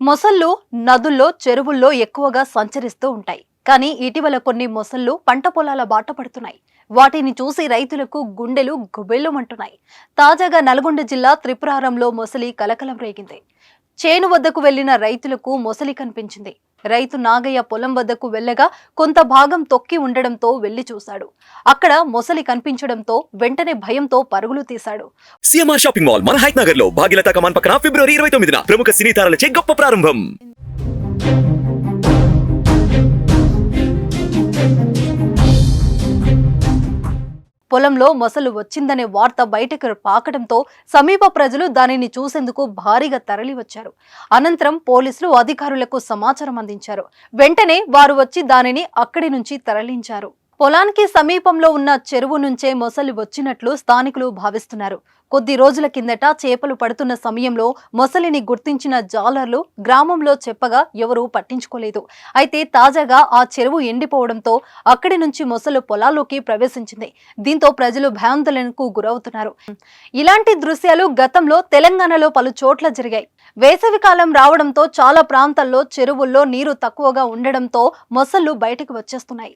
మొసళ్ళు నదుల్లో, చెరువుల్లో ఎక్కువగా సంచరిస్తూ ఉంటాయి. కానీ ఇటీవల కొన్ని మొసళ్ళు పంట పొలాల బాట పడుతున్నాయి. వాటిని చూసి రైతులకు గుండెలు గుబెళ్ళుమంటున్నాయి. తాజాగా నల్గొండ జిల్లా త్రిపురారంలో మొసలి కలకలం రేగింది. చేను వద్దకు వెళ్లిన రైతులకు మొసలి కనిపించింది. రైతు నాగయ్య పొలం వద్దకు వెళ్లగా కొంత భాగం తొక్కి ఉండడంతో వెళ్లి చూశాడు. అక్కడ మొసలి కనిపించడంతో వెంటనే భయంతో పరుగులు తీశాడు. సిఎంఆర్ షాపింగ్ మాల్ మన హైట్ నగర్ లో భాగ్యలతా కమాన్ పక్కన ఫిబ్రవరి 29న ప్రముఖ సినీ తారలచే గొప్ప ప్రారంభం. పొలంలో మొసలు వచ్చిందనే వార్త బయటకు పాకడంతో సమీప ప్రజలు దానిని చూసేందుకు భారీగా తరలివచ్చారు. అనంతరం పోలీసులు అధికారులకు సమాచారం అందించారు. వెంటనే వారు వచ్చి దానిని అక్కడి నుంచి తరలించారు. పొలానికి సమీపంలో ఉన్న చెరువు నుంచే మొసలి వచ్చినట్లు స్థానికులు భావిస్తున్నారు. కొద్ది రోజుల కిందట చేపలు పడుతున్న సమయంలో మొసలిని గుర్తించిన జాలర్లు గ్రామంలో చెప్పగా ఎవరూ పట్టించుకోలేదు. అయితే తాజాగా ఆ చెరువు ఎండిపోవడంతో అక్కడి నుంచి మొసలు పొలాల్లోకి ప్రవేశించింది. దీంతో ప్రజలు భయాందోళనకు గురవుతున్నారు. ఇలాంటి దృశ్యాలు గతంలో తెలంగాణలో పలు చోట్ల జరిగాయి. వేసవికాలం రావడంతో చాలా ప్రాంతాల్లో చెరువుల్లో నీరు తక్కువగా ఉండడంతో మొసళ్ళు బయటకు వచ్చేస్తున్నాయి.